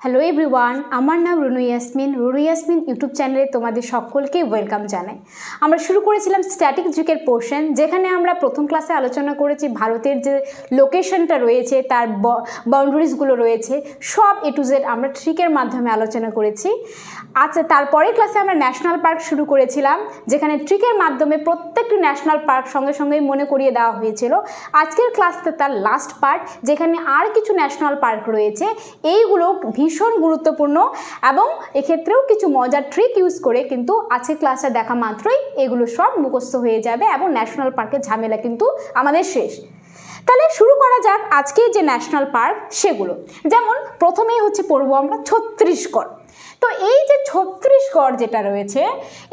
Hello everyone, আমার নাম Runu Yasmin YouTube চ্যানেলে তোমাদের সকলকে ওয়েলকাম জানাই। আমরা শুরু করেছিলাম স্ট্যাটিক জিকের পোর্শন, যেখানে আমরা প্রথম ক্লাসে আলোচনা করেছি ভারতের যে লোকেশনটা রয়েছে, তার বাউন্ডারিজগুলো রয়েছে, সব এ টু জেড আমরা ট্রিকের মাধ্যমে আলোচনা করেছি। আচ্ছা, তারপরের ক্লাসে আমরা ন্যাশনাল পার্ক শুরু করেছিলাম, যেখানে ট্রিকের মাধ্যমে প্রত্যেকটি ন্যাশনাল পার্ক সঙ্গে সঙ্গেই মনে করিয়ে দেওয়া হয়েছিল। আজকের ক্লাসটা তার লাস্ট পার্ট, যেখানে আর কিছু ন্যাশনাল পার্ক রয়েছে। এইগুলো ভীষণ গুরুত্বপূর্ণ এবং এক্ষেত্রেও কিছু মজার ট্রিক ইউজ করে কিন্তু আজকের ক্লাসটা দেখা মাত্রই এগুলো সব মুখস্থ হয়ে যাবে এবং ন্যাশনাল পার্কের ঝামেলা কিন্তু আমাদের শেষ। তাহলে শুরু করা যাক আজকের যে ন্যাশনাল পার্ক সেগুলো। যেমন প্রথমেই পড়বো আমরা ছত্তিশগড়। তো এই যে ছত্তিশগড় যেটা রয়েছে,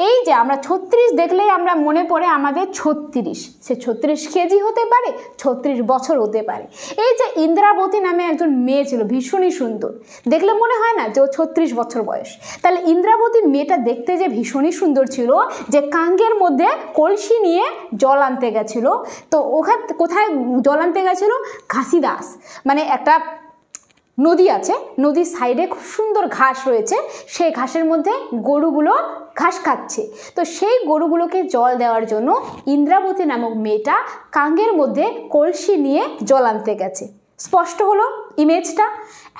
এই যে আমরা 36 দেখলেই আমরা মনে পড়ে আমাদের 36, সে 36 কেজি হতে পারে, 36 বছর হতে পারে। এই যে ইন্দ্রাবতী নামে একজন মেয়ে ছিল, ভীষণই সুন্দর, দেখলে মনে হয় না যে ও 36 বছর বয়স। তাহলে ইন্দ্রাবতী মেয়েটা দেখতে যে ভীষণই সুন্দর ছিল, যে কাঙ্গের মধ্যে কলসি নিয়ে জল আনতে গেছিল। তো ওখানে কোথায় জল আনতে গেছিল? ঘাসিদাস, মানে একটা নদী আছে, নদীর সাইডে খুব সুন্দর ঘাস রয়েছে, সেই ঘাসের মধ্যে গরুগুলো ঘাস খাচ্ছে। তো সেই গরুগুলোকে জল দেওয়ার জন্য ইন্দ্রাবতী নামক মেয়েটা কাঙ্গের মধ্যে কলসি নিয়ে জল আনতে গেছে। স্পষ্ট হলো ইমেজটা?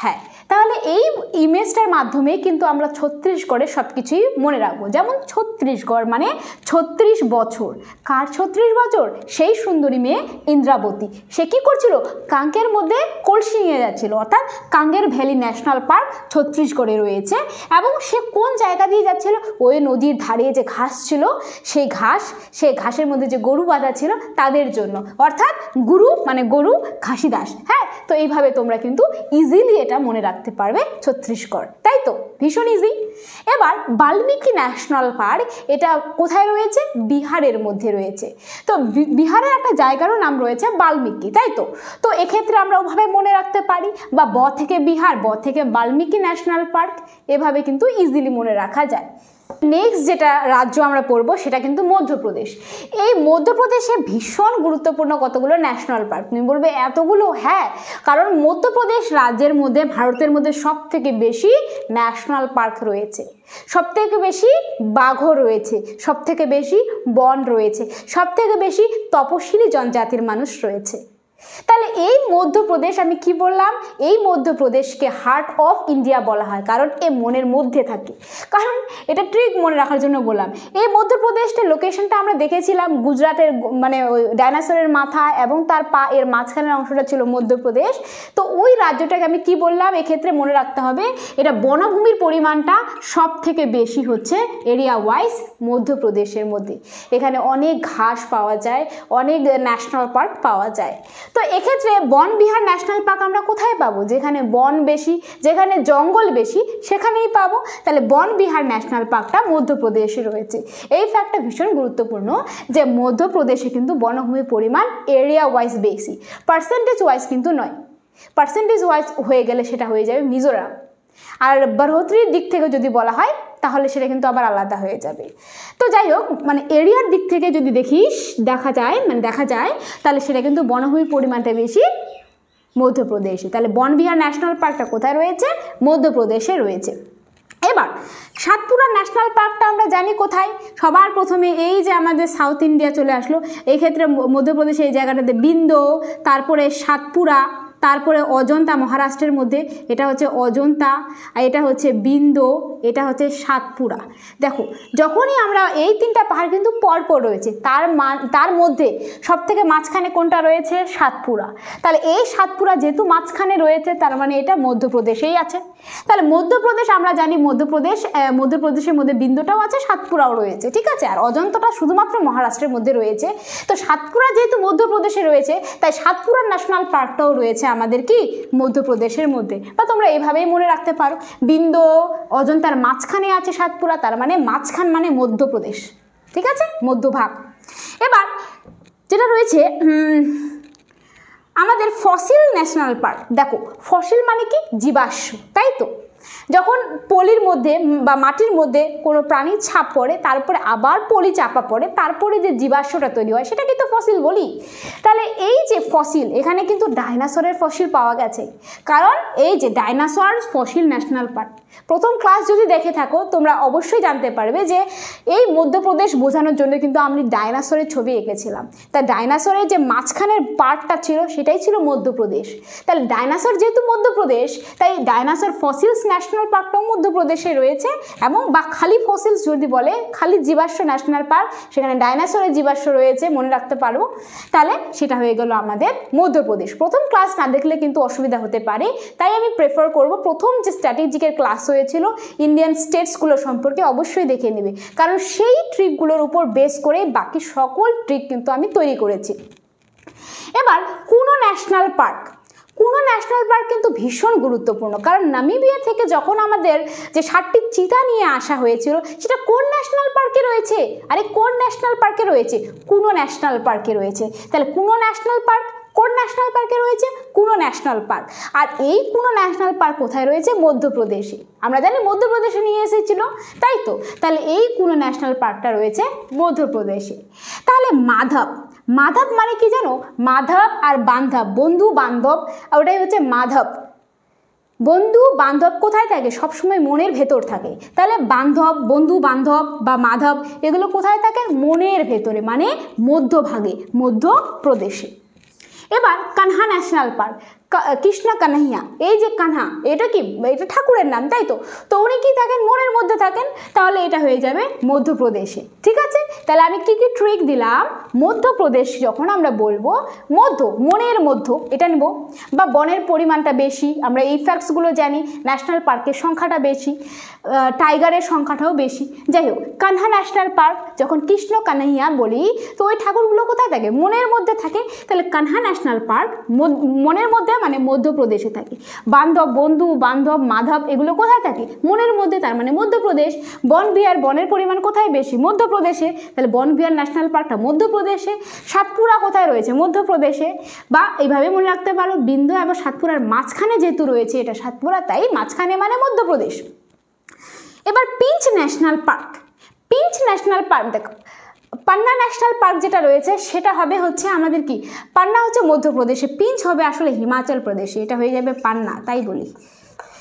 হ্যাঁ, তাহলে এই ইমেজটার মাধ্যমে কিন্তু আমরা ছত্তিশগড়ের সব কিছুই মনে রাখবো। যেমন ছত্তিশগড় মানে 36 বছর। কার 36 বছর? সেই সুন্দরী মেয়ে ইন্দ্রাবতী। সে কি করছিল? কাঙ্গের মধ্যে কলসি নিয়ে যাচ্ছিল। অর্থাৎ কাঙ্গের ভ্যালি ন্যাশনাল পার্ক ছত্তিশগড়ে রয়েছে। এবং সে কোন জায়গা দিয়ে যাচ্ছিল? ওই নদীর ধারে যে ঘাস ছিল, সেই ঘাসের মধ্যে যে গরু বাঁধা ছিল তাদের জন্য। অর্থাৎ গুরু মানে গরু, ঘাসিদাস। হ্যাঁ, তো এইভাবে তোমরা কিন্তু ইজিলি এটা মনে রাখতে পারবে ছত্তিশগড়, তাই তো? ভীষণ ইজি। এবার বাল্মীকি ন্যাশনাল পার্ক, এটা কোথায় রয়েছে? বিহারের মধ্যে রয়েছে। তো বিহারের একটা জায়গারও নাম রয়েছে বাল্মীকি, তাই তো? তো এক্ষেত্রে আমরা ওভাবে মনে রাখতে পারি, বা ব থেকে বিহার, ব থেকে বাল্মীকি ন্যাশনাল পার্ক, এভাবে কিন্তু ইজিলি মনে রাখা যায়। নেক্সট যেটা রাজ্য আমরা পড়বো সেটা কিন্তু মধ্যপ্রদেশ। এই মধ্যপ্রদেশে ভীষণ গুরুত্বপূর্ণ কতগুলো ন্যাশনাল পার্ক। তুমি বলবে এতগুলো? হ্যাঁ, কারণ মধ্যপ্রদেশ রাজ্যের মধ্যে, ভারতের মধ্যে সব থেকে বেশি ন্যাশনাল পার্ক রয়েছে, সব থেকে বেশি বাঘও রয়েছে, সব থেকে বেশি বন রয়েছে, সব থেকে বেশি তপশিলি জনজাতির মানুষ রয়েছে। তাহলে এই মধ্যপ্রদেশ, আমি কি বললাম? এই মধ্যপ্রদেশকে হার্ট অফ ইন্ডিয়া বলা হয়, কারণ এ মনের মধ্যে থাকে। কারণ এটা ট্রিক মনে রাখার জন্য বললাম। এই মধ্যপ্রদেশটা লোকেশনটা আমরা দেখেছিলাম গুজরাটের, মানে ওই ডাইনোসরের মাথা এবং তার পা, এর মাঝখানের অংশটা ছিল মধ্যপ্রদেশ। তো ওই রাজ্যটাকে আমি কি বললাম? এক্ষেত্রে মনে রাখতে হবে, এটা বনভূমির পরিমাণটা সব থেকে বেশি হচ্ছে এরিয়া ওয়াইজ মধ্যপ্রদেশের মধ্যে। এখানে অনেক ঘাস পাওয়া যায়, অনেক ন্যাশনাল পার্ক পাওয়া যায়। তো এক্ষেত্রে বন বিহার ন্যাশনাল পার্ক আমরা কোথায় পাবো? যেখানে বন বেশি, যেখানে জঙ্গল বেশি, সেখানেই পাবো। তাহলে বন বিহার ন্যাশনাল পার্কটা মধ্যপ্রদেশে রয়েছে। এই ফ্যাক্টটা ভীষণ গুরুত্বপূর্ণ যে মধ্যপ্রদেশে কিন্তু বনভূমির পরিমাণ এরিয়া ওয়াইজ বেশি, পার্সেন্টেজ ওয়াইজ কিন্তু নয়। পার্সেন্টেজ ওয়াইজ হয়ে গেলে সেটা হয়ে যাবে মিজোরাম। আর বরহত্রির দিক থেকে যদি বলা হয় তাহলে সেটা কিন্তু আবার আলাদা হয়ে যাবে। তো যাই হোক, মানে এরিয়ার দিক থেকে যদি দেখা যায় তাহলে সেটা কিন্তু বনভূমির পরিমাণটা বেশি মধ্যপ্রদেশে। তাহলে বন বিহার ন্যাশনাল পার্কটা কোথায় রয়েছে? মধ্যপ্রদেশে রয়েছে। এবার সাতপুরা ন্যাশনাল পার্কটা আমরা জানি কোথায়? সবার প্রথমে এই যে আমাদের সাউথ ইন্ডিয়া চলে আসলো, এই ক্ষেত্রে মধ্যপ্রদেশে এই জায়গাটাতে বিন্দো, তারপরে সাতপুরা, তারপরে অজন্তা মহারাষ্ট্রের মধ্যে, এটা হচ্ছে অজন্তা, আর এটা হচ্ছে বিন্দো, এটা হচ্ছে সাতপুরা। দেখো, যখনই আমরা এই তিনটা পাহাড় কিন্তু পরপর রয়েছে, তার মধ্যে সব থেকে মাঝখানে কোনটা রয়েছে? সাতপুরা। তাহলে এই সাতপুরা যেহেতু মাঝখানে রয়েছে, তার মানে এটা মধ্যপ্রদেশেই আছে। তাহলে মধ্যপ্রদেশ আমরা জানি, মধ্যপ্রদেশের মধ্যে বিন্দুটাও আছে, সাতপুরাও রয়েছে, ঠিক আছে? আর অজন্তাটা শুধুমাত্র মহারাষ্ট্রের মধ্যে রয়েছে। তো সাতপুরা যেহেতু মধ্যপ্রদেশে রয়েছে, তাই সাতপুরা ন্যাশনাল পার্কটাও রয়েছে আমাদের কি? মধ্যপ্রদেশের মধ্যে। বা তোমরা এইভাবেই মনে রাখতে পারো, বিন্দু অজন্তার মাঝখানে আছে সাতপুরা, তার মানে মাঝখান মানে মধ্যপ্রদেশ, ঠিক আছে? মধ্যভাগ। এবার যেটা রয়েছে আমাদের ফসিল ন্যাশনাল পার্ক। দেখো, ফসিল মানে কি? জীবাশ্ম, তাই তো? যখন পলির মধ্যে বা মাটির মধ্যে কোনো প্রাণীর ছাপ পড়ে, তারপরে আবার পলি চাপা পড়ে, তারপরে যে জীবাশ্মটা তৈরি হয় সেটা কিন্তু ফসিল বলি। তাহলে এই যে ফসিল, এখানে কিন্তু ডাইনোসরের ফসিল পাওয়া গেছে, কারণ এই যে ডাইনোসর ফসিল ন্যাশনাল পার্ক প্রথম ক্লাস যদি দেখে থাকো তোমরা অবশ্যই জানতে পারবে যে এই মধ্যপ্রদেশ বোঝানোর জন্য কিন্তু আমি ডাইনোসরের ছবি এঁকেছিলাম। তা ডাইনোসরের যে মাঝখানের পার্টটা ছিল সেটাই ছিল মধ্যপ্রদেশ। তাহলে ডাইনোসর যেহেতু মধ্যপ্রদেশ, তাই ডাইনোসর ফসিলস ন্যাশনাল পার্কটাও মধ্যপ্রদেশে রয়েছে, এবং বা খালি ফসিলস যদি বলে খালি জীবাশ্ম ন্যাশনাল পার্ক, সেখানে ডাইনোসরের জীবাশ্ম রয়েছে, মনে রাখতে পারো। তাহলে সেটা হয়ে গেল আমাদের মধ্যপ্রদেশ। প্রথম ক্লাস না দেখলে কিন্তু অসুবিধা হতে পারে, তাই আমি প্রেফার করব প্রথম যে স্ট্র্যাটেজিকের ক্লাস হয়েছিল ইন্ডিয়ান স্টেটসগুলো সম্পর্কে অবশ্যই দেখে নেবে, কারণ সেই ট্রিকগুলোর উপর বেস করে বাকি সকল ট্রিক কিন্তু আমি তৈরি করেছি। এবার কুনো ন্যাশনাল পার্ক, কুনো ন্যাশনাল পার্ক কিন্তু ভীষণ গুরুত্বপূর্ণ, কারণ নামিবিয়া থেকে যখন আমাদের যে 7টি চিতা নিয়ে আসা হয়েছিল সেটা কোন ন্যাশনাল পার্কে রয়েছে? আরে কোন ন্যাশনাল পার্কে রয়েছে? কুনো ন্যাশনাল পার্কে রয়েছে। তাহলে কুনো ন্যাশনাল পার্ক কোন ন্যাশনাল পার্কে রয়েছে? কুনো ন্যাশনাল পার্ক। আর এই কুনো ন্যাশনাল পার্ক কোথায় রয়েছে? মধ্যপ্রদেশে। আমরা জানি মধ্যপ্রদেশে নিয়ে এসেছিল, তাই তো। তাহলে এই কুনো ন্যাশনাল পার্কটা রয়েছে মধ্যপ্রদেশে। তাহলে মাধব, মাধব মানে কি জানো? মাধব আর বান্ধব, বন্ধু বান্ধব, ওটাই হচ্ছে মাধব। বন্ধু বান্ধব কোথায় থাকে? সবসময় মনের ভেতর থাকে। তাহলে বান্ধব, বন্ধু বান্ধব বা মাধব এগুলো কোথায় থাকে? মনের ভেতরে, মানে মধ্যভাগে, মধ্যপ্রদেশে। এবার কানহা ন্যাশনাল পার্ক, কৃষ্ণ কানহাইয়া, এই যে কানহা, এটা কি? এটা ঠাকুরের নাম, তাই তো। তো উনি কি থাকেন? মনের মধ্যে থাকেন, তাহলে এটা হয়ে যাবে মধ্যপ্রদেশে। ঠিক আছে, তাহলে আমি কি কি ট্রিক দিলাম? মধ্যপ্রদেশ যখন আমরা বলবো, মধ্য, মনের মধ্য এটা নেব, বা বনের পরিমাণটা বেশি, আমরা এই ফ্যাক্টসগুলো জানি, ন্যাশনাল পার্কের সংখ্যাটা বেশি, টাইগারের সংখ্যাটাও বেশি। যাই হোক, কানহা ন্যাশনাল পার্ক যখন কৃষ্ণ কানহাইয়া বলি, তো ওই ঠাকুরগুলো কোথায় থাকে? মনের মধ্যে থাকে। তাহলে কানহা ন্যাশনাল পার্ক মনের মধ্যে, মানে মধ্যপ্রদেশে থাকে। বান্ধব, বন্ধু বান্ধব, মাধব এগুলো কোথায় থাকে? মনের মধ্যে, তার মানে মধ্যপ্রদেশ। বনবিহার, বনের পরিমাণ কোথায় বেশি? মধ্যপ্রদেশে। তাহলে বনবিহার ন্যাশনাল পার্কটা মধ্যপ্রদেশে। সাতপুরা কোথায় রয়েছে? মধ্যপ্রদেশে। বা এইভাবে মনে রাখতে পারো, বিন্দু এবং সাতপুরার মাঝখানে যেহেতু রয়েছে এটা সাতপুরা, তাই মাঝখানে মানে মধ্যপ্রদেশ। এবার pinch national park, pinch national park দেখো, পান্না ন্যাশনাল পার্ক যেটা রয়েছে সেটা হবে হচ্ছে আমাদের কি? পান্না হচ্ছে মধ্যপ্রদেশে, পিঞ্চ হবে আসলে হিমাচল প্রদেশে, এটা হয়ে যাবে পান্না, তাই বলি।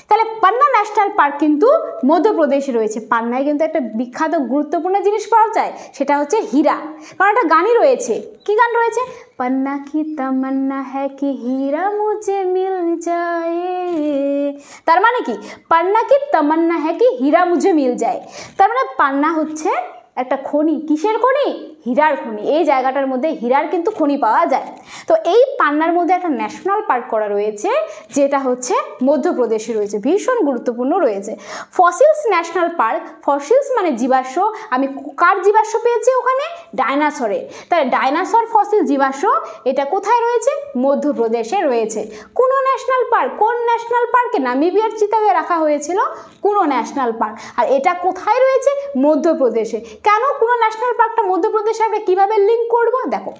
তাহলে পান্না ন্যাশনাল পার্ক কিন্তু মধ্যপ্রদেশে রয়েছে। পান্নায় কিন্তু একটা বিখ্যাত গুরুত্বপূর্ণ জিনিস পাওয়া যায়, সেটা হচ্ছে হীরা। কারণ একটা গানই রয়েছে, কি গান রয়েছে? पन्ना की तमन्ना है कि हीरा मुझे मिल जाए। তার মানে কি? পান্না কি তমন্না है कि हीरा मुझे मिल जाए। তার মানে পান্না হচ্ছে একটা খনি। কিসের খনি? হীরার খনি। এই জায়গাটার মধ্যে হীরার কিন্তু খনি পাওয়া যায়। তো এই পান্নার মধ্যে একটা ন্যাশনাল পার্ক করা রয়েছে, যেটা হচ্ছে মধ্যপ্রদেশে রয়েছে, ভীষণ গুরুত্বপূর্ণ রয়েছে। ফসিলস ন্যাশনাল পার্ক, ফসিলস মানে জীবাশ্ম। আমি কার জীবাশ্ম পেয়েছি ওখানে? ডাইনোসরের। তাই ডাইনোসর ফসিল জীবাশ্ম এটা কোথায় রয়েছে? মধ্যপ্রদেশে রয়েছে। কুনো ন্যাশনাল পার্ক, কোন ন্যাশনাল পার্কে? নামিবিয়ার চিতাকে রাখা হয়েছিল কুনো ন্যাশনাল পার্ক, আর এটা কোথায় রয়েছে? মধ্যপ্রদেশে। কেন কুনো ন্যাশনাল পার্কটা মধ্যপ্রদেশে? আমরা কিভাবে লিঙ্ক করব? দেখো,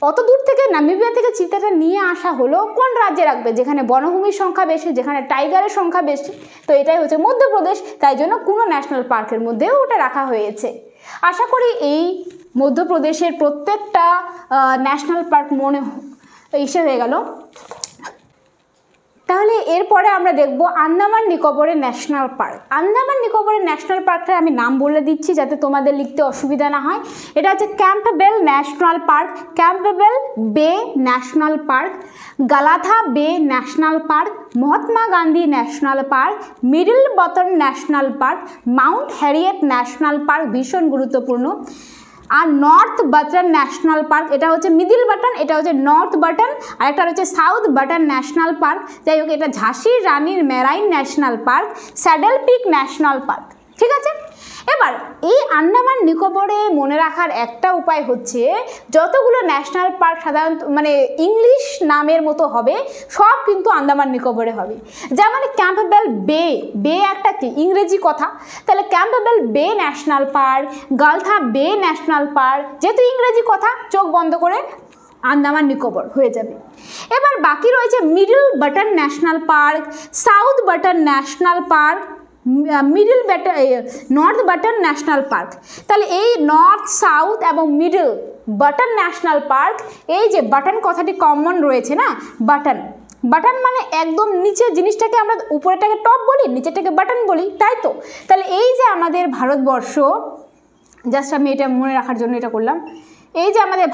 অত দূর থেকে নামিবিয়া থেকে চিতাটা নিয়ে আসা হলো কোন রাজ্যে রাখবে? যেখানে বনভূমির সংখ্যা বেশি, যেখানে টাইগারের সংখ্যা বেশি, তো এটাই হচ্ছে মধ্যপ্রদেশ। তাই জন্য কুনো ন্যাশনাল পার্কের মধ্যেও ওটা রাখা হয়েছে। আশা করি এই মধ্যপ্রদেশের প্রত্যেকটা ন্যাশনাল পার্ক মনে এসে হয়ে গেল। তাহলে এরপরে আমরা দেখব আন্দামান নিকোবরের ন্যাশনাল পার্ক। আন্দামান নিকোবরের ন্যাশনাল পার্কটা আমি নাম বলে দিচ্ছি যাতে তোমাদের লিখতে অসুবিধা না হয়। এটা হচ্ছে ক্যাম্পবেল ন্যাশনাল পার্ক, ক্যাম্পবেল বে ন্যাশনাল পার্ক, গালাথা বে national park, Mahatma Gandhi national park, middle button national park, Mount Harriet national park, ভীষণ গুরুত্বপূর্ণ। আর নর্থ বাটন ন্যাশনাল পার্ক, এটা হচ্ছে মিডিল বাটন, এটা হচ্ছে নর্থ বাটন, আর একটা হচ্ছে সাউথ বাটন ন্যাশনাল পার্ক। যাই হোক, এটা ঝাঁসির রানীর marine national park, saddle peak national park. ঠিক আছে, এবার এই আন্দামান নিকোবরে মনে রাখার একটা উপায় হচ্ছে যতগুলো ন্যাশনাল পার্ক সাধারণত মানে ইংলিশ নামের মতো হবে সব কিন্তু আন্দামান নিকোবরে হবে। যেমন ক্যাম্পবেল বে, বে একটা কি ইংরেজি কথা, তাহলে ক্যাম্পবেল বে ন্যাশনাল পার্ক, গালথা বে ন্যাশনাল পার্ক, যেহেতু ইংরেজি কথা চোখ বন্ধ করে আন্দামান নিকোবর হয়ে যাবে। এবার বাকি রয়েছে middle button national park, south button national park, north button national park. তাহলে এই নর্থ, সাউথ এবং মিডল বাটন ন্যাশনাল পার্ক, এই যে বাটন কথাটি কমন রয়েছে না, বাটন, বাটন মানে একদম নিচে জিনিসটাকে আমরা উপরেটাকে টপ বলি, নিচেটাকে বাটন বলি, তাই তো। তাহলে এই যে আমাদের ভারতবর্ষ, জাস্ট আমি এটা মনে রাখার জন্য এটা করলাম, এই যে আমাদের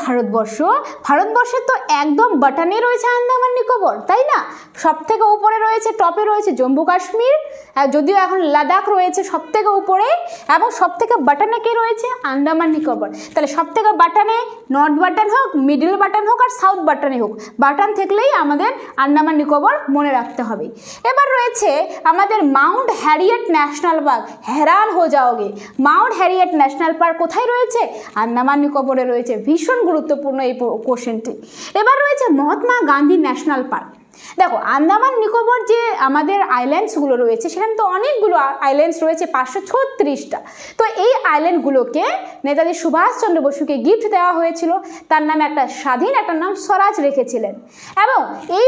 ভারতবর্ষে তো একদম বাটনে রয়েছে আন্দামান নিকোবর, তাই না। সব থেকে উপরে রয়েছে, টপে রয়েছে জম্মু কাশ্মীর, যদিও এখন লাদাখ রয়েছে সব থেকে উপরে, এবং সব থেকে বাটনে কে রয়েছে, আন্দামান নিকোবর। তাহলে সব থেকে বাটনে নর্থ বাটন হোক, মিডল বাটন হোক আর সাউথ বাটনে হোক, বাটন থাকলেই আমাদের আন্দামান নিকোবর মনে রাখতে হবে। এবার রয়েছে আমাদের মাউন্ট হ্যারিয়েট ন্যাশনাল পার্ক। हैरान हो जाओगे, মাউন্ট হ্যারিয়েট ন্যাশনাল পার্ক কোথায় রয়েছে, আন্দামান নিকোবরে রয়েছে। ভীষণ গুরুত্বপূর্ণ এই কোশ্চেনটি। এবার রয়েছে মহাত্মা গান্ধী ন্যাশনাল পার্ক। দেখো আন্দামান নিকোবর যে আমাদের আইল্যান্ডসগুলো রয়েছে, সেখানে তো অনেকগুলো আইল্যান্ডস রয়েছে, 536টা। তো এই আইল্যান্ডগুলোকে নেতাজি সুভাষচন্দ্র বসুকে গিফট দেওয়া হয়েছিল। তার নামে একটা স্বাধীন, একটা নাম স্বরাজ রেখেছিলেন, এবং এই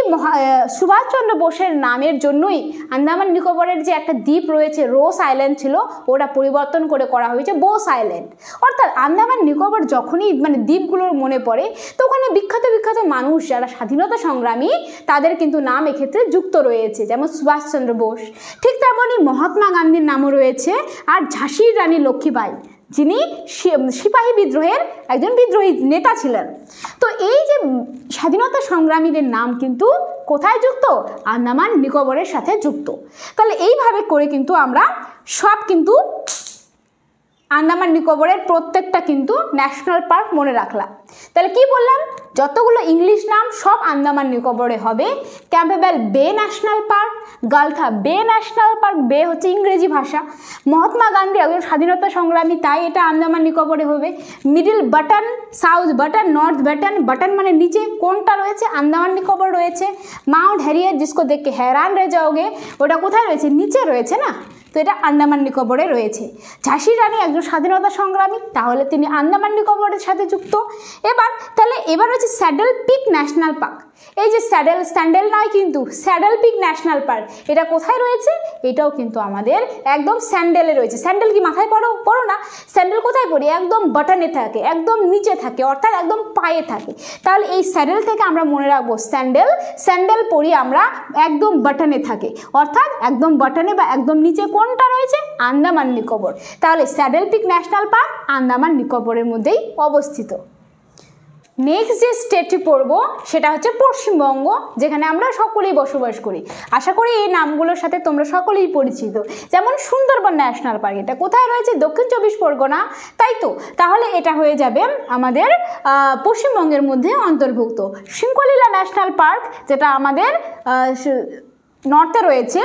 সুভাষচন্দ্র বোসের নামের জন্যই আন্দামান নিকোবরের যে একটা দ্বীপ রয়েছে, রোস আইল্যান্ড ছিল, ওটা পরিবর্তন করে করা হয়েছে বোস আইল্যান্ড। অর্থাৎ আন্দামান নিকোবর যখনই মানে দ্বীপগুলোর মনে পড়ে, তো ওখানে বিখ্যাত বিখ্যাত মানুষ যারা স্বাধীনতা সংগ্রামী, তাদের কিন্তু নাম এক্ষেত্রে যুক্ত রয়েছে, যেমন সুভাষচন্দ্র বোস, ঠিক তেমনই মহাত্মা গান্ধীর নামও রয়েছে, আর ঝাঁসির রানী লক্ষ্মীবাই, যিনি সিপাহী বিদ্রোহের একজন বিদ্রোহী নেতা ছিলেন। তো এই যে স্বাধীনতা সংগ্রামীদের নাম কিন্তু কোথায় যুক্ত, আন্দামান নিকোবরের সাথে যুক্ত। তাহলে এইভাবে করে কিন্তু আমরা সব কিন্তু আন্দামান নিকোবরের প্রত্যেকটা কিন্তু ন্যাশনাল পার্ক মনে রাখলাম। তাহলে কি বললাম, যতগুলো ইংলিশ নাম সব আন্দামান নিকোবরে হবে। ক্যাম্পবেল বে ন্যাশনাল পার্ক, গালথা বে ন্যাশনাল পার্ক, বে হচ্ছে ইংরেজি ভাষা। মহাত্মা গান্ধী একজন স্বাধীনতা সংগ্রামী, তাই এটা আন্দামান নিকোবরে হবে। Middle button, south button, north button, button মানে নিচে, কোনটা রয়েছে, আন্দামান নিকোবর রয়েছে। মাউন্ট হ্যারিয়েট जिसको देख के हैरान रह जाओगे, ওটা কোথায় রয়েছে, নিচে রয়েছে না, তো এটা আন্দামান নিকোবরে রয়েছে। ঝাঁসির রানী একজন স্বাধীনতা সংগ্রামী, তাহলে তিনি আন্দামান নিকোবরের সাথে যুক্ত। এবার হচ্ছে স্যাডেল পিক ন্যাশনাল পার্ক। এই যে স্যান্ডেল নয় কিন্তু, স্যাডেল পিক ন্যাশনাল পার্ক, এটা কোথায় রয়েছে, এটাও কিন্তু আমাদের একদম স্যান্ডেলে রয়েছে। স্যান্ডেল কি মাথায় পড়ো না, স্যান্ডেল কোথায় পড়ি, একদম বাটনে থাকে, একদম নিচে থাকে, অর্থাৎ একদম পায়ে থাকে। তাহলে এই স্যাডেল থেকে আমরা মনে রাখবো স্যান্ডেল পরি আমরা একদম বাটনে থাকে, অর্থাৎ একদম বাটনে বা একদম নিচে কোনটা রয়েছে, আন্দামান নিকোবর। তাহলে saddle peak national park Andaman নিকোবরের মধ্যেই অবস্থিত। নেক্সট যে স্টেটটি পড়ব সেটা হচ্ছে পশ্চিমবঙ্গ, যেখানে আমরা সকলেই বসবাস করি। আশা করি এই নামগুলোর সাথে তোমরা সকলেই পরিচিত। যেমন সুন্দরবন ন্যাশনাল পার্ক, এটা কোথায় রয়েছে, দক্ষিণ চব্বিশ পরগনা, তাই তো। তাহলে এটা হয়ে যাবে আমাদের পশ্চিমবঙ্গের মধ্যে অন্তর্ভুক্ত। শৃঙ্খলীলা ন্যাশনাল পার্ক, যেটা আমাদের নর্থে রয়েছে,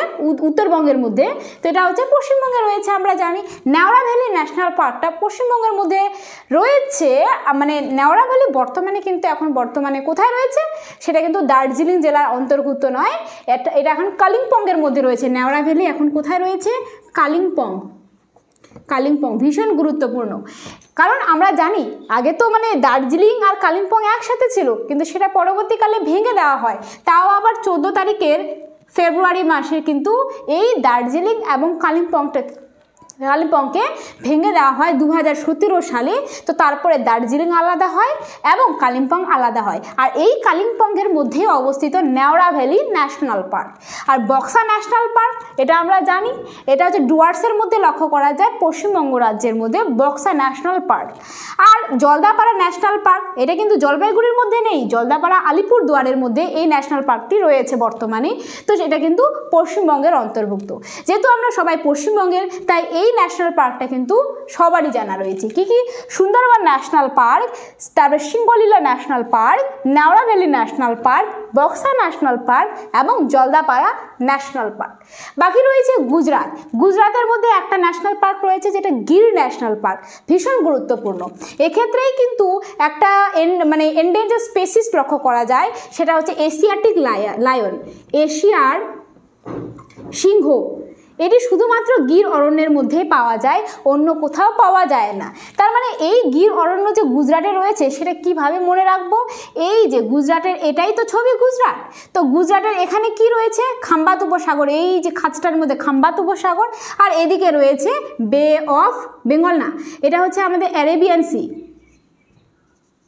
উত্তরবঙ্গের মধ্যে, তো এটা হচ্ছে পশ্চিমবঙ্গে রয়েছে, আমরা জানি। নেওড়া ভ্যালি ন্যাশনাল পার্কটা পশ্চিমবঙ্গের মধ্যে রয়েছে, মানে নেওড়া ভ্যালি বর্তমানে কোথায় রয়েছে, সেটা কিন্তু দার্জিলিং জেলার অন্তর্ভুক্ত নয়, এটা এখন কালিম্পংয়ের মধ্যে রয়েছে। নেওড়া ভ্যালি এখন কোথায় রয়েছে, কালিম্পং। ভীষণ গুরুত্বপূর্ণ, কারণ আমরা জানি আগে তো মানে দার্জিলিং আর কালিম্পং একসাথে ছিল, কিন্তু সেটা পরবর্তীকালে ভেঙে দেওয়া হয়। তাও আবার 14 তারিখের ফেব্রুয়ারি মাসে কিন্তু এই দার্জিলিং এবং কালিম্পংকে ভেঙে দেওয়া হয় 2017 সালে। তো তারপরে দার্জিলিং আলাদা হয় এবং কালিম্পং আলাদা হয়, আর এই কালিম্পংয়ের মধ্যে অবস্থিত নেওড়া ভ্যালি ন্যাশনাল পার্ক। আর বক্সা ন্যাশনাল পার্ক, এটা আমরা জানি, এটা হচ্ছে ডুয়ার্সের মধ্যে লক্ষ্য করা যায়, পশ্চিমবঙ্গ রাজ্যের মধ্যে বক্সা ন্যাশনাল পার্ক। আর জলদাপাড়া ন্যাশনাল পার্ক, এটা কিন্তু জলপাইগুড়ির মধ্যে নেই, জলদাপাড়া আলিপুরদুয়ারের মধ্যে এই ন্যাশনাল পার্কটি রয়েছে বর্তমানে। তো সেটা কিন্তু পশ্চিমবঙ্গের অন্তর্ভুক্ত। যেহেতু আমরা সবাই পশ্চিমবঙ্গের, তাই এই ন্যাশনাল পার্কটা কিন্তু সবারই জানা রয়েছে। কি কি, সুন্দরবন ন্যাশনাল পার্ক, তারপরে Singalila national park, Neora valley national park, Buxa national park এবং জলদাপাড়া ন্যাশনাল পার্ক। বাকি রয়েছে গুজরাতের মধ্যে একটা ন্যাশনাল পার্ক রয়েছে, যেটা গির ন্যাশনাল পার্ক, ভীষণ গুরুত্বপূর্ণ। এক্ষেত্রেই কিন্তু একটা এন্ডেঞ্জার স্পেসিস লক্ষ্য করা যায়, সেটা হচ্ছে এশিয়াটিক লায়ন, এশিয়ার সিংহ। এটি শুধুমাত্র গির অরণ্যের মধ্যেই পাওয়া যায়, অন্য কোথাও পাওয়া যায় না। তার মানে এই গির অরণ্য যে গুজরাটে রয়েছে সেটা কিভাবে মনে রাখবো? এই যে গুজরাটের, এটাই তো ছবি গুজরাট, তো গুজরাটের এখানে কি রয়েছে? খাম্বাত উপসাগর, এই যে খাঁজটার মধ্যে খাম্বাত উপসাগর, আর এদিকে রয়েছে বে অফ বেঙ্গল, না এটা হচ্ছে আমাদের অ্যারেবিয়ান সি,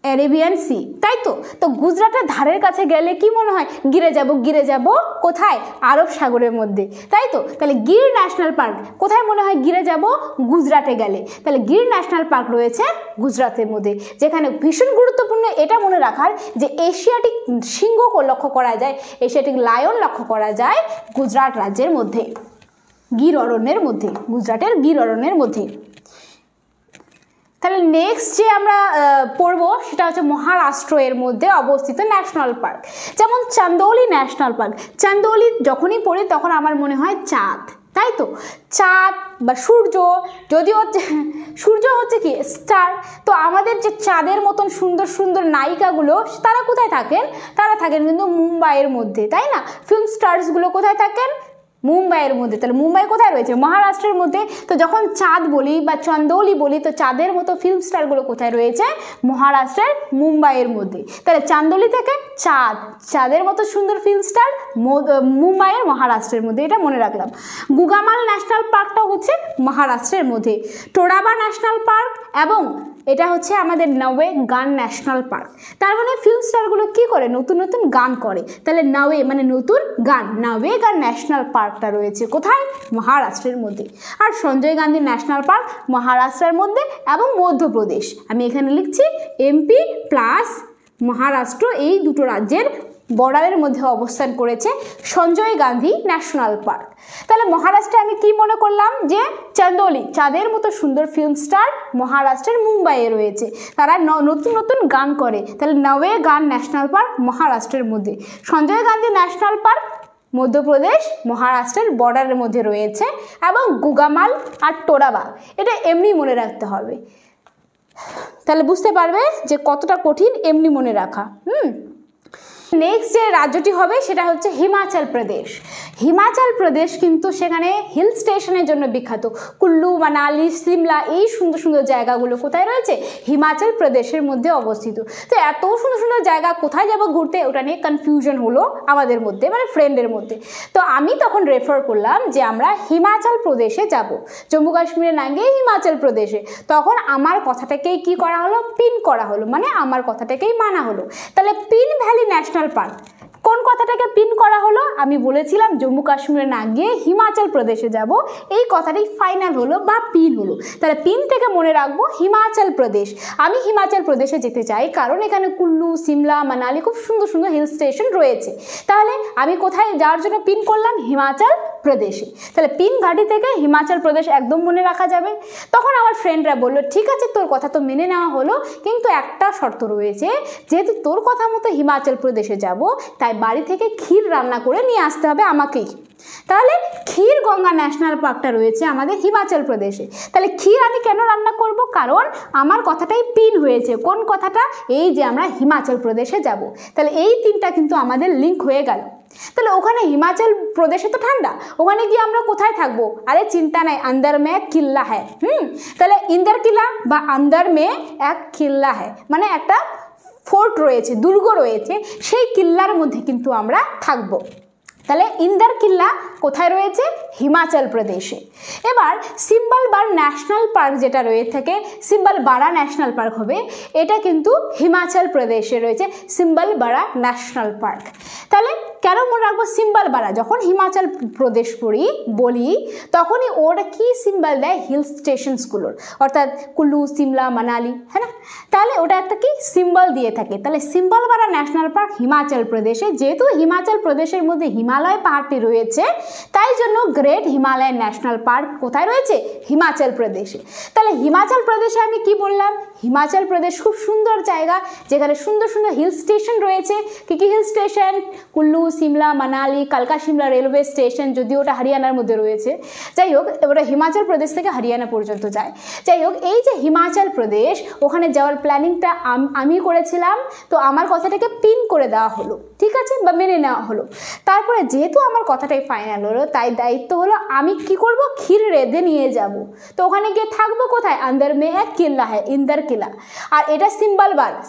অ্যারেবিয়ান সি, তাই তো। তো গুজরাটের ধারের কাছে গেলে কি মনে হয়? গিরে যাব কোথায়? আরব সাগরের মধ্যে, তাই তো। তাহলে গির ন্যাশনাল পার্ক কোথায় মনে হয় গিরে যাব? গুজরাটে গেলে। তাহলে গির ন্যাশনাল পার্ক রয়েছে গুজরাটের মধ্যে, যেখানে ভীষণ গুরুত্বপূর্ণ এটা মনে রাখার যে এশিয়াটিক সিংহ লক্ষ্য করা যায়, এশিয়াটিক লায়ন লক্ষ্য করা যায় গুজরাট রাজ্যের মধ্যে, গির অরণ্যের মধ্যে, গুজরাটের গির অরণ্যের মধ্যে। তাহলে নেক্সট যে আমরা পড়বো সেটা হচ্ছে মহারাষ্ট্র এর মধ্যে অবস্থিত ন্যাশনাল পার্ক, যেমন চান্দৌলি ন্যাশনাল পার্ক। চান্দৌলি যখনই পড়ি তখন আমার মনে হয় চাঁদ, তাই তো, চাঁদ বা সূর্য, যদিও সূর্য হচ্ছে কি স্টার, তো আমাদের যে চাঁদের মতন সুন্দর সুন্দর নায়িকাগুলো তারা কোথায় থাকেন? তারা থাকেন কিন্তু মুম্বাইয়ের মধ্যে, তাই না। ফিল্ম স্টারসগুলো কোথায় থাকেন? মুম্বাইয়ের মধ্যে। তাহলে মুম্বাই কোথায় রয়েছে? মহারাষ্ট্রের মধ্যে। তো যখন চাঁদ বলি বা চন্দৌলি বলি তো চাঁদের মতো ফিল্ম স্টারগুলো কোথায় রয়েছে? মহারাষ্ট্রের মুম্বাইয়ের মধ্যে। তাহলে চান্দৌলি থেকে চাঁদ, চাঁদের মতো সুন্দর ফিল্ম স্টার মুম্বাইয়ের মহারাষ্ট্রের মধ্যে, এটা মনে রাখলাম। গুগামাল ন্যাশনাল পার্কটা হচ্ছে মহারাষ্ট্রের মধ্যে। টোরাবা ন্যাশনাল পার্ক এবং এটা হচ্ছে আমাদের নওয়ে গান ন্যাশনাল পার্ক। তার মানে ফিল্ম স্টারগুলো কী করে? নতুন নতুন গান করে। তাহলে নওয়ে মানে নতুন গান, নওয়ে গান ন্যাশনাল পার্কটা রয়েছে কোথায়? মহারাষ্ট্রের মধ্যে। আর সঞ্জয় গান্ধী ন্যাশনাল পার্ক মহারাষ্ট্রের মধ্যে এবং মধ্যপ্রদেশ। আমি এখানে লিখছি এমপি প্লাস মহারাষ্ট্র, এই দুটো রাজ্যের বর্ডারের মধ্যে অবস্থান করেছে সঞ্জয় গান্ধী ন্যাশনাল পার্ক। তাহলে মহারাষ্ট্রে আমি কি মনে করলাম? যে চান্দৌলি, চাঁদের মতো সুন্দর ফিল্ম স্টার মহারাষ্ট্রের মুম্বাইয়ে রয়েছে, তারা নতুন নতুন গান করে। তাহলে নওয়ে গান ন্যাশনাল পার্ক মহারাষ্ট্রের মধ্যে। সঞ্জয় গান্ধী ন্যাশনাল পার্ক মধ্যপ্রদেশ মহারাষ্ট্রের বর্ডারের মধ্যে রয়েছে। এবং গুগামাল আর টোরাবা, এটা এমনি মনে রাখতে হবে, তাহলে বুঝতে পারবে যে কতটা কঠিন এমনি মনে রাখা। নেক্সট যে রাজ্যটি হবে সেটা হচ্ছে হিমাচল প্রদেশ। হিমাচল প্রদেশ কিন্তু সেখানে হিল স্টেশনের জন্য বিখ্যাত। কুল্লু, মানালি, সিমলা, এই সুন্দর সুন্দর জায়গাগুলো কোথায় রয়েছে? হিমাচল প্রদেশের মধ্যে অবস্থিত। তো এত সুন্দর সুন্দর জায়গা কোথায় যাব ঘুরতে, ওটা নিয়ে কনফিউশন হলো আমাদের মধ্যে, মানে ফ্রেন্ডের মধ্যে। তো আমি তখন রেফার করলাম যে আমরা হিমাচল প্রদেশে যাব, জম্মু কাশ্মীরে না গিয়ে হিমাচল প্রদেশে। তখন আমার কথাটাকেই কি করা হলো? পিন করা হলো, মানে আমার কথাটাকেই মানা হলো। তাহলে পিন ভ্যালি ন্যাশনাল পার্ক, কোন কথাটাকে পিন করা হলো? আমি বলেছিলাম জম্মু কাশ্মীরে না গিয়ে হিমাচল প্রদেশে যাব, এই কথাটাই ফাইনাল হলো বা পিন হলো। তাহলে পিন থেকে মনে রাখবো হিমাচল প্রদেশ। আমি হিমাচল প্রদেশে যেতে চাই কারণ এখানে কুল্লু, সিমলা, মানালি খুব সুন্দর সুন্দর হিল স্টেশন রয়েছে। তাহলে আমি কোথায় যাওয়ার জন্য পিন করলাম? হিমাচল প্রদেশে। তাহলে পিন ঘাঁটি থেকে হিমাচল প্রদেশ একদম মনে রাখা যাবে। তখন আমার ফ্রেন্ডরা বললো ঠিক আছে, তোর কথা তো মেনে নেওয়া হলো, কিন্তু একটা শর্ত রয়েছে, যেহেতু তোর কথা মতো হিমাচল প্রদেশে যাব তাই বাড়ি থেকে ক্ষীর রান্না করে নিয়ে আসতে হবে আমাকেই। তাহলে ক্ষীর গঙ্গা ন্যাশনাল পার্কটা রয়েছে আমাদের হিমাচল প্রদেশে। তাহলে ক্ষীর আমি কেন রান্না করব? কারণ আমার কথাটাই পিন হয়েছে। কোন কথাটা? এই যে আমরা হিমাচল প্রদেশে যাব। তাহলে এই তিনটা কিন্তু আমাদের লিঙ্ক হয়ে গেল। তাহলে ওখানে হিমাচল প্রদেশে তো ঠান্ডা, ওখানে গিয়ে আমরা কোথায় থাকবো? আরে চিন্তা নাই, আন্দার মে কিল্লা হ্যায়। তাহলে ইন্দার কিল্লা বা আন্দার মে এক কিল্লা হ্যায়, মানে একটা ফোর্ট রয়েছে, দুর্গ রয়েছে, সেই কিল্লার মধ্যে কিন্তু আমরা থাকবো। তাহলে ইন্দার কিল্লা কোথায় রয়েছে? হিমাচল প্রদেশে। এবার সিম্বলবার ন্যাশনাল পার্ক যেটা রয়ে থাকে, সিম্বলবাড়া ন্যাশনাল পার্ক হবে, এটা কিন্তু হিমাচল প্রদেশে রয়েছে, সিম্বলবাড়া ন্যাশনাল পার্ক। তাহলে কেন মনে রাখবো সিম্বলবাড়া? যখন হিমাচল প্রদেশ বলি তখনই ওরা কি সিম্বল দেয়? হিল স্টেশনসগুলোর, অর্থাৎ কুল্লু, সিমলা, মানালি, হ্যাঁ না? তাহলে ওটা একটা কি সিম্বল দিয়ে থাকে। তাহলে সিম্বলবাড়া ন্যাশনাল পার্ক হিমাচল প্রদেশে। যেহেতু হিমাচল প্রদেশের মধ্যে হিমালয় পাহাড়টি রয়েছে, তাই জন্য গ্রেট হিমালয় ন্যাশনাল পার্ক কোথায় রয়েছে? হিমাচল প্রদেশে। তাহলে হিমাচল প্রদেশে আমি কি বললাম? হিমাচল প্রদেশ খুব সুন্দর জায়গা, যেখানে সুন্দর সুন্দর হিল স্টেশন রয়েছে। কী কী হিল স্টেশন? কুল্লু, সিমলা, মানালি, কালকা শিমলা রেলওয়ে স্টেশন, যদিও ওটা হরিয়ানার মধ্যে রয়েছে। যাই হোক, ওটা হিমাচল প্রদেশ থেকে হরিয়ানা পর্যন্ত যায়। যাই হোক, এই যে হিমাচল প্রদেশ, ওখানে যাওয়ার প্ল্যানিংটা আমি করেছিলাম, তো আমার কথাটাকে পিন করে দেওয়া হলো। ঠিক আছে, বা মেনে নেওয়া হলো। তারপরে যেহেতু আমার কথাটাই ফাইনাল হলো, তাই দায়িত্ব হলো আমি কি করব, ক্ষীর রেঁধে নিয়ে যাব। তো ওখানে গিয়ে থাকবো কোথায়, আন্দার মে এক কিল্লা হ্যাঁ, ইন্দার কিলা। আর এটা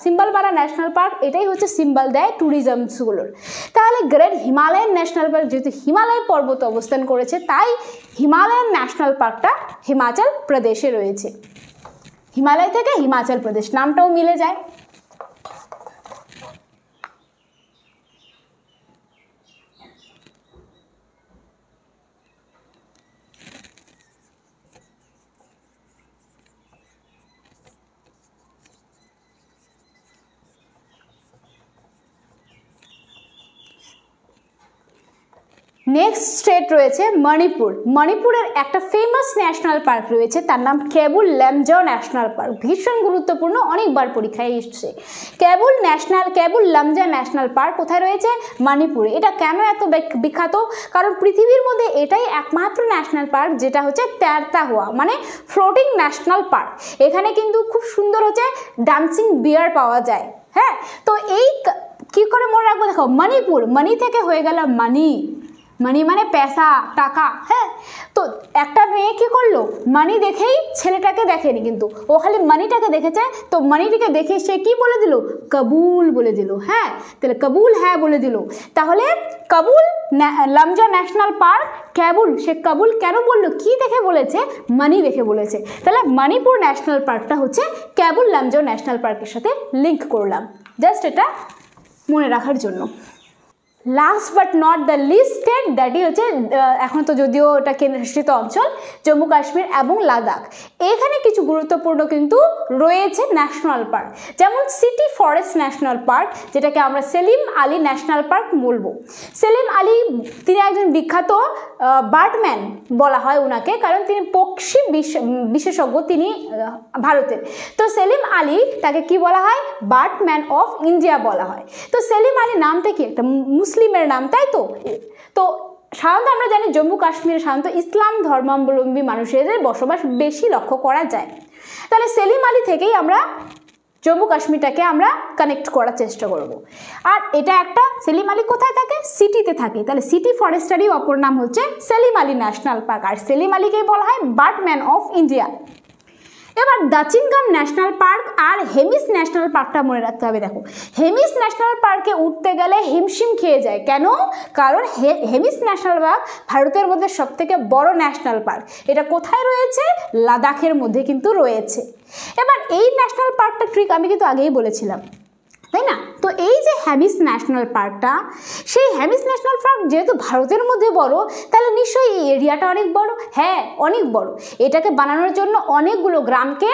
সিম্বলবারা ন্যাশনাল পার্ক, এটাই হচ্ছে সিম্বল দেয় ট্যুরিজমসগুলোর। তাহলে গ্রেট হিমালয়ান ন্যাশনাল পার্ক যেহেতু হিমালয় পর্বত অবস্থান করেছে, তাই হিমালয়ান ন্যাশনাল পার্কটা হিমাচল প্রদেশে রয়েছে। হিমালয় থেকে হিমাচল প্রদেশ নামটাও মিলে যায়। নেক্সট স্টেট রয়েছে মণিপুর। মণিপুরের একটা ফেমাস ন্যাশনাল পার্ক রয়েছে, তার নাম কেবুল লামজাও ন্যাশনাল পার্ক। ভীষণ গুরুত্বপূর্ণ, অনেকবার পরীক্ষায় এসছে। কেবুল লামজাও ন্যাশনাল পার্ক কোথায় রয়েছে, মণিপুরে। এটা কেন এত বিখ্যাত, কারণ পৃথিবীর মধ্যে এটাই একমাত্র ন্যাশনাল পার্ক যেটা হচ্ছে তৈরতা হুয়া, মানে ফ্লোটিং ন্যাশনাল পার্ক। এখানে কিন্তু খুব সুন্দর হচ্ছে ডান্সিং বিয়ার পাওয়া যায়। হ্যাঁ, তো এই কি করে মনে রাখবো, দেখো মণিপুর, মণি থেকে হয়ে গেল মানি, মানি মানে পেশা, টাকা। হ্যাঁ, তো একটা মেয়ে কি করলো, মানি দেখেই ছেলেটাকে দেখেনি, কিন্তু ও খালি মানিটাকে দেখেছে। তো মানিটাকে দেখে সে কি বলে দিল, কবুল বলে দিল। হ্যাঁ, তাহলে কবুল হ্যাঁ বলে দিল। তাহলে কবুল লামজাও ন্যাশনাল পার্ক কেবুল, সে কবুল কেন বললো, কি দেখে বলেছে, মানি দেখে বলেছে। তাহলে মণিপুর ন্যাশনাল পার্কটা হচ্ছে কেবুল লামজাও ন্যাশনাল পার্কের সাথে লিঙ্ক করলাম, জাস্ট এটা মনে রাখার জন্য। Last but not the least state, দ্যাটই হচ্ছে এখন তো যদিও এটা কেন্দ্রশাসিত অঞ্চল, জম্মু কাশ্মীর এবং লাদাখ। এখানে কিছু গুরুত্বপূর্ণ কিন্তু রয়েছে ন্যাশনাল পার্ক, যেমন সিটি ফরেস্ট ন্যাশনাল পার্ক, যেটাকে আমরা সেলিম আলী ন্যাশনাল পার্ক বলবো। সেলিম আলী তিনি একজন বিখ্যাত বার্ডম্যান বলা হয় ওনাকে, কারণ তিনি পক্ষী বিশেষজ্ঞ, তিনি ভারতের। তো সেলিম আলী তাকে কি বলা হয়, বার্ডম্যান অফ ইন্ডিয়া বলা হয়। তো সেলিম আলী নামটা কি, একটা মুসলিমের নাম, তাই তো। তো সাধারণত আমরা জানি জম্মু কাশ্মীরে সাধারণত ইসলাম ধর্মাবলম্বী মানুষের বসবাস বেশি লক্ষ্য করা যায়। তাহলে সেলিম আলী থেকেই আমরা জম্মু কাশ্মীরটাকে আমরা কানেক্ট করার চেষ্টা করব। আর এটা একটা, সেলিম আলী কোথায় থাকে, সিটিতে থাকে। তাহলে সিটি ফরেস্টারই অপর নাম হচ্ছে সেলিম আলী ন্যাশনাল পার্ক, আর সেলিম আলীকেই বলা হয় বার্ডম্যান অফ ইন্ডিয়া। এবার দাচিংগাম ন্যাশনাল পার্ক আর হেমিস ন্যাশনাল পার্কটা মনে রাখতে হবে। দেখো হেমিস ন্যাশনাল পার্কে উঠতে গেলে হিমশিম খেয়ে যায়, কেন, কারণ হেমিস ন্যাশনাল পার্ক ভারতের মধ্যে সবথেকে বড় ন্যাশনাল পার্ক। এটা কোথায় রয়েছে, লাদাখের মধ্যে কিন্তু রয়েছে। এবার এই ন্যাশনাল পার্কটা ট্রিক আমি কিন্তু আগেই বলেছিলাম, তাই না। তো এই যে হেমিস ন্যাশনাল পার্কটা, সেই হেমিস ন্যাশনাল পার্ক যেহেতু ভারতের মধ্যে বড়, তাহলে নিশ্চয়ই এই এরিয়াটা অনেক বড়। হ্যাঁ, অনেক বড়। এটাকে বানানোর জন্য অনেকগুলো গ্রামকে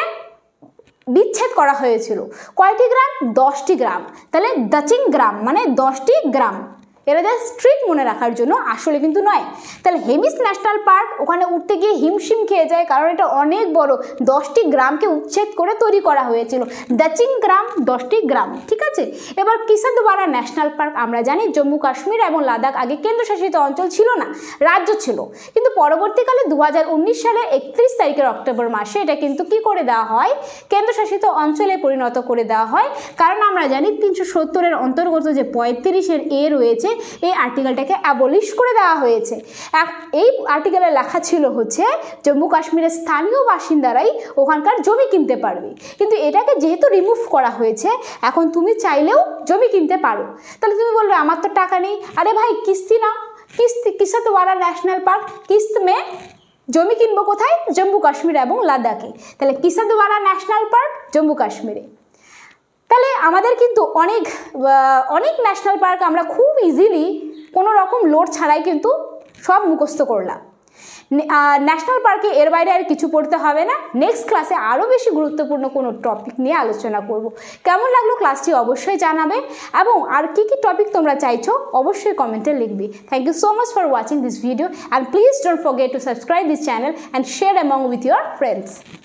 বিচ্ছেদ করা হয়েছিল। কয়টি গ্রাম, 10টি গ্রাম। তাহলে দাচিং গ্রাম মানে 10টি গ্রাম। এটা জাস্ট স্ট্রিট মনে রাখার জন্য, আসলে কিন্তু নয়। তাহলে হেমিস ন্যাশনাল পার্ক ওখানে উঠতে গিয়ে হিমশিম খেয়ে যায়, কারণ এটা অনেক বড়, 10টি গ্রামকে উচ্ছেদ করে তৈরি করা হয়েছিল। দাচিং গ্রাম 10টি গ্রাম, ঠিক আছে। এবার কিসানওয়ালা ন্যাশনাল পার্ক, আমরা জানি জম্মু কাশ্মীর এবং লাদাখ আগে কেন্দ্রশাসিত অঞ্চল ছিল না, রাজ্য ছিল, কিন্তু পরবর্তীকালে 2019 সালে 31 তারিখের অক্টোবর মাসে এটা কিন্তু কি করে দেওয়া হয়, কেন্দ্রশাসিত অঞ্চলে পরিণত করে দেওয়া হয়। কারণ আমরা জানি 370-এর অন্তর্গত যে 35-এর এ রয়েছে, এই আর্টিকেলটাকে অ্যাবলিশ করে দেওয়া হয়েছে। এই আর্টিকেলে লেখা ছিল হচ্ছে জম্মু কাশ্মীরের স্থানীয় বাসিন্দারাই ওখানকার জমি কিনতে পারবে, কিন্তু এটাকে যেহেতু রিমুভ করা হয়েছে, এখন তুমি চাইলেও জমি কিনতে পারো। তাহলে তুমি বলবে আমার তো টাকা নেই, আরে ভাই কিস্তি নাও, কিসানওয়ালা ন্যাশনাল পার্ক কিস্ত মে জমি কিনবো কোথায়, জম্মু কাশ্মীর এবং লাদাখে। তাহলে কিসানওয়ালা ন্যাশনাল পার্ক জম্মু কাশ্মীরে। তাহলে আমাদের কিন্তু অনেক ন্যাশনাল পার্ক আমরা খুব ইজিলি কোনো রকম লোড ছাড়াই কিন্তু সব মুখস্থ করলাম। ন্যাশনাল পার্কে এর বাইরে আর কিছু পড়তে হবে না। নেক্সট ক্লাসে আরও বেশি গুরুত্বপূর্ণ কোনো টপিক নিয়ে আলোচনা করব। কেমন লাগলো ক্লাসটি অবশ্যই জানাবে, এবং আর কি কি টপিক তোমরা চাইছো অবশ্যই কমেন্টে লিখবে। Thank you so much for watching this video, and please don't forget to subscribe this channel and share among with your friends.